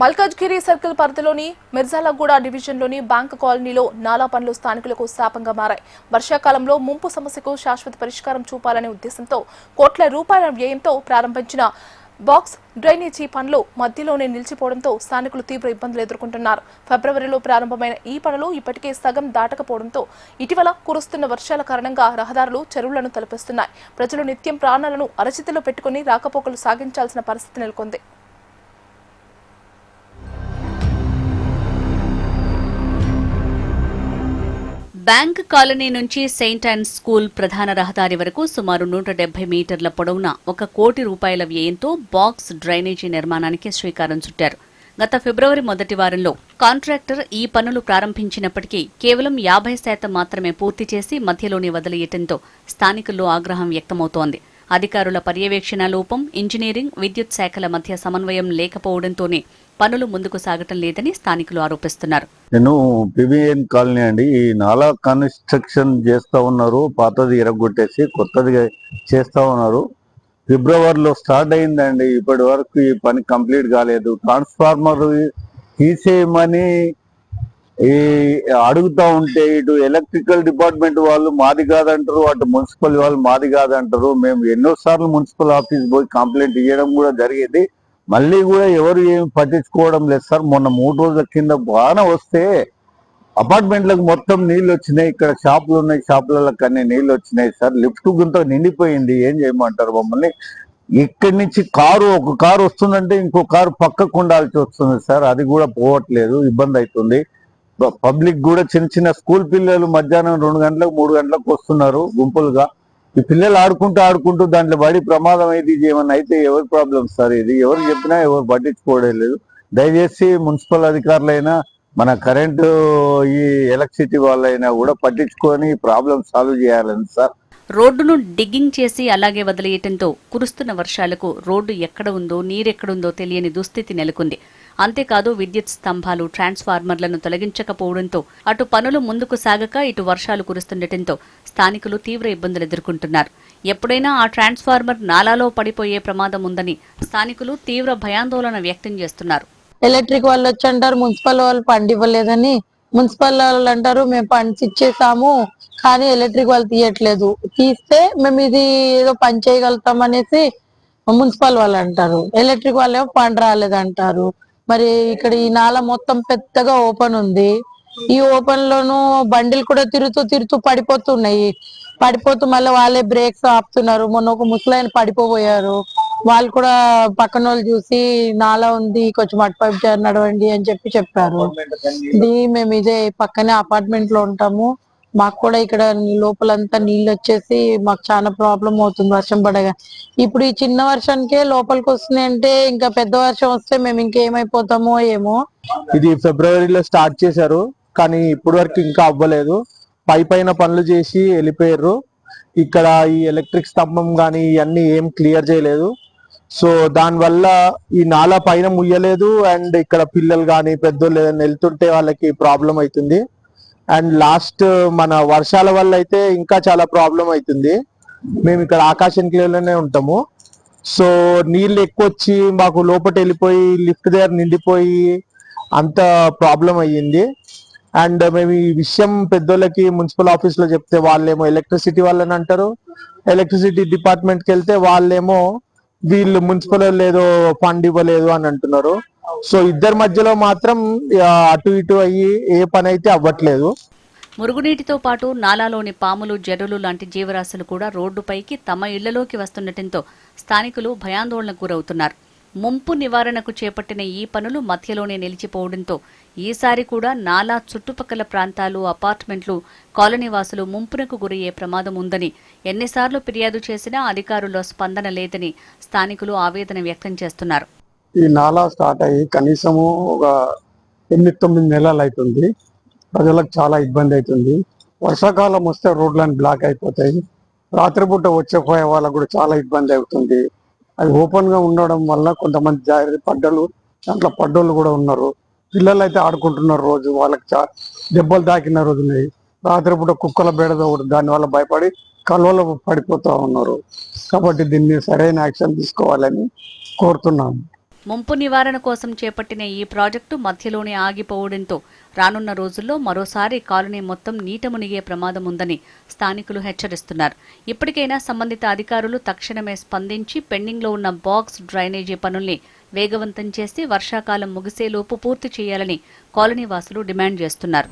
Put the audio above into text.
Malkajgiri circle పరిధిలోని మిర్జాలగూడ డివిజన్లోని bank కాలనీలో నాలా పనులు స్థానికులకు శాపంగా మారాయి. వర్షాకాలంలో ముంపు సమస్యకు శాశ్వత పరిష్కారం చూపాలనే ఉద్దేశంతో కోట్ల రూపాయల వ్యయంతో ప్రారంభించిన బాక్స్ డ్రైనేజీ పనులు మధ్యలోనే నిలిచిపోవడంతో స్థానికులు తీవ్ర ఇబ్బందులు ఎదుర్కొంటున్నారు. ఫిబ్రవరిలో ప్రారంభమైన ఈ పనులు ఇప్పటికే సగం దాటకపోవడంతో ఇటీవల కురుస్తున్న వర్షాల కారణంగా రహదారులు చెరువులను తలపిస్తున్నాయి. ప్రజలు నిత్యం ప్రాణాలను అరచేతిలో పెట్టుకుని రాకపోకలు సాగించాల్సిన పరిస్థితి నెలకొంది. బ్యాంక్ కాలనీ నుంచి సెయింట్ ఆన్స్ స్కూల్ ప్రధాన రహదారి వరకు సుమారు 170 మీటర్ల పొడవున 1 కోటి రూపాయల వ్యయంతో బాక్స్ డ్రైనేజీ నిర్మాణానికి శ్రీకారం చుట్టారు. గత ఫిబ్రవరి మొదటి వారంలో కాంట్రాక్టర్ ఈ పనులు ప్రారంభించినప్పటికీ కేవలం 50% మాత్రమే పూర్తి చేసి మధ్యలోనే వదిలేయటంతో స్థానికుల్లో ఆగ్రహం వ్యక్తమవుతోంది. అధికారుల పర్యవేక్షణ లోపం, ఇంజనీరింగ్, విద్యుత్ శాఖల మధ్య సమన్వయం లేకపోవడంతోనే పనులు ముందుకు సాగటం లేదని స్థానికులు ఆరోపిస్తున్నారు. నేను పిబిఎన్ కాలనీ అండి. ఈ నాలా కన్స్ట్రక్షన్ చేస్తా ఉన్నారు. పాతది ఎరగొట్టేసి కొత్తది చేస్తా ఉన్నారు. ఫిబ్రవరిలో స్టార్ట్ అయిందండి. ఇప్పటి వరకు ఈ పని కంప్లీట్ కాలేదు. ట్రాన్స్ఫార్మర్ తీసేయమని అడుగుతా ఉంటే ఇటు ఎలక్ట్రికల్ డిపార్ట్మెంట్ వాళ్ళు మాది కాదంటారు, అటు మున్సిపల్ వాళ్ళు మాది కాదంటారు. మేము ఎన్నోసార్లు మున్సిపల్ ఆఫీస్ పోయి కంప్లైంట్ ఇవ్వడం కూడా జరిగేది. మళ్ళీ కూడా ఎవరు ఏమి పట్టించుకోవడం లేదు సార్. మొన్న 3 రోజుల కింద బాగా వస్తే అపార్ట్మెంట్లకు మొత్తం నీళ్ళు వచ్చినాయి. ఇక్కడ షాపులు ఉన్నాయి, షాపులకు అన్ని నీళ్ళు వచ్చినాయి సార్. లిఫ్ట్ గుంత నిండిపోయింది. ఏం చేయమంటారు మమ్మల్ని? ఇక్కడి నుంచి ఒక కారు వస్తుందంటే ఇంకో కారు పక్కకు ఉండాల్సి వస్తుంది సార్. అది కూడా పోవట్లేదు, ఇబ్బంది అవుతుంది. పబ్లిక్ కూడా చిన్న స్కూల్ పిల్లలు మధ్యాహ్నం 2 గంటలకు 3 గంటలకు వస్తున్నారు గుంపులుగా. ఈ పిల్లలు ఆడుకుంటూ దాంట్లో పడి ప్రమాదం అయితే ఏమన్నా అయితే ఎవరి ప్రాబ్లం సార్? ఇది ఎవరు చెప్పినా ఎవరు పట్టించుకోవడం లేదు. దయచేసి మున్సిపల్ అధికారులైనా మన కరెంటు ఈ ఎలక్ట్రిసిటీ వాళ్ళైనా కూడా పట్టించుకొని ప్రాబ్లం సాల్వ్ చేయాలని సార్. రోడ్డును డిగ్గింగ్ చేసి అలాగే వదిలేయటంతో కురుస్తున్న వర్షాలకు రోడ్డు ఎక్కడ ఉందో నీరెక్కడుందో తెలియని దుస్థితి నెలకొంది. అంతేకాదు విద్యుత్ స్తంభాలు, ట్రాన్స్ఫార్మర్లను తొలగించకపోవడంతో అటు పనులు ముందుకు సాగక ఇటు వర్షాలు కురుస్తుండటంతో స్థానికులు తీవ్ర ఇబ్బందులు ఎదుర్కొంటున్నారు. ఎప్పుడైనా ఆ ట్రాన్స్ఫార్మర్ నాలాలో పడిపోయే ప్రమాదం ఉందని స్థానికులు తీవ్ర భయాందోళన వ్యక్తం చేస్తున్నారు. ఎలక్ట్రిక్ వాళ్ళు వచ్చి అంటారు మున్సిపల్ వాళ్ళు పండి ఇవ్వలేదని, మున్సిపల్ వాళ్ళు అంటారు మేము పండ్స్ ఇచ్చేసాము కానీ ఎలక్ట్రిక్ వాళ్ళు తీయట్లేదు, తీస్తే మేము ఇది ఏదో పని చేయగలుగుతాం అనేసి మున్సిపల్ వాళ్ళు అంటారు. ఎలక్ట్రిక్ వాళ్ళేమో పని రాలేదంటారు. మరి ఇక్కడ ఈ నాలా మొత్తం పెద్దగా ఓపెన్ ఉంది. ఈ ఓపెన్ లోను బండిలు కూడా తిరుగుతూ పడిపోతున్నాయి. పడిపోతూ మళ్ళీ వాళ్ళే బ్రేక్స్ ఆపుతున్నారు. మొన్న ఒక ముసలాయన పడిపోయారు. వాళ్ళు కూడా పక్కన వాళ్ళు చూసి నాలా ఉంది కొంచెం అటుపైపు నడవండి అని చెప్పారు. మేము ఇదే పక్కనే అపార్ట్మెంట్ లో ఉంటాము. మాకు కూడా ఇక్కడ లోపలంతా నీళ్ళు వచ్చేసి మాకు చాలా ప్రాబ్లం అవుతుంది వర్షం పడగా. ఇప్పుడు ఈ చిన్న వర్షానికే లోపలికి వస్తున్నాయి అంటే ఇంకా పెద్ద వర్షం వస్తే మేము ఇంకేమైపోతామో ఏమో. ఇది ఫిబ్రవరిలో స్టార్ట్ చేశారు కానీ ఇప్పుడు వరకు ఇంకా అవ్వలేదు. పైన పనులు చేసి వెళ్ళిపోయారు. ఇక్కడ ఈ ఎలక్ట్రిక్ స్తంభం కానీ ఇవన్నీ ఏం క్లియర్ చేయలేదు. సో దానివల్ల ఈ నాలా పైన ముయ్యలేదు. అండ్ ఇక్కడ పిల్లలు కానీ పెద్దోళ్ళు ఏదైనా వెళ్తుంటే వాళ్ళకి ప్రాబ్లం అవుతుంది. అండ్ లాస్ట్ మన వర్షాల వల్ల అయితే ఇంకా చాలా ప్రాబ్లం అవుతుంది. మేము ఇక్కడ ఆకాశం క్లియర్లోనే ఉంటాము. సో నీళ్ళు ఎక్కువ వచ్చి మాకు లోపల వెళ్ళిపోయి లిఫ్ట్ దగ్గర నిండిపోయి అంత ప్రాబ్లం అయ్యింది. అండ్ మేము ఈ విషయం పెద్దోళ్ళకి మున్సిపల్ ఆఫీస్ లో చెప్తే వాళ్ళేమో ఎలక్ట్రిసిటీ వాళ్ళని అంటారు. ఎలక్ట్రిసిటీ డిపార్ట్మెంట్కి వెళ్తే వాళ్ళేమో వీళ్ళు మున్సిపల్ ఏదో ఫండ్ ఇవ్వలేదు అని అంటున్నారు. సో ఇద్దరి మధ్యలో మాత్రం అటు ఇటు అయ్యి ఏ పని అయితే అవ్వట్లేదు. మురుగునీటితో పాటు నాలాలోని పాములు, జర్రులు లాంటి జీవరాశులు కూడా రోడ్డుపైకి తమ ఇళ్లలోకి వస్తుండటంతో స్థానికులు భయాందోళనకు గురవుతున్నారు. ముంపు నివారణకు చేపట్టిన ఈ పనులు మధ్యలోనే నిలిచిపోవడంతో ఈసారి కూడా నాలా చుట్టుపక్కల ప్రాంతాలు, అపార్ట్మెంట్లు, కాలనీవాసులు ముంపునకు గురయ్యే ప్రమాదం ఉందని ఎన్నిసార్లు ఫిర్యాదు చేసినా అధికారుల్లో స్పందన లేదని స్థానికులు ఆవేదన వ్యక్తం చేస్తున్నారు. ఈ నాలా స్టార్ట్ అయ్యి కనీసము ఒక 8-9 నెలలు అవుతుంది. ప్రజలకు చాలా ఇబ్బంది అవుతుంది. వర్షాకాలం వస్తే రోడ్లన్నీ బ్లాక్ అయిపోతాయి. రాత్రిపూట వచ్చేపోయే వాళ్ళకు కూడా చాలా ఇబ్బంది అవుతుంది. అది ఓపెన్ గా ఉండడం వల్ల కొంతమంది దాంట్లో పడ్డోళ్ళు కూడా ఉన్నారు. పిల్లలు అయితే ఆడుకుంటున్నారు. రోజు వాళ్ళకి దెబ్బలు తాకిన రోజు ఉన్నాయి. రాత్రిపూట కుక్కల బేడద కూడా దాని వల్ల భయపడి కలువలో పడిపోతూ ఉన్నారు. కాబట్టి దీన్ని సరైన యాక్షన్ తీసుకోవాలని కోరుతున్నాము. ముంపు నివారణ కోసం చేపట్టిన ఈ ప్రాజెక్టు మధ్యలోనే ఆగిపోవడంతో రానున్న రోజుల్లో మరోసారి కాలనీ మొత్తం నీట మునిగే ప్రమాదం ఉందని స్థానికులు హెచ్చరిస్తున్నారు. ఇప్పటికైనా సంబంధిత అధికారులు తక్షణమే స్పందించి పెండింగ్లో ఉన్న బాక్స్ డ్రైనేజీ పనుల్ని వేగవంతం చేసి వర్షాకాలం ముగిసేలోపు పూర్తి చేయాలని కాలనీవాసులు డిమాండ్ చేస్తున్నారు.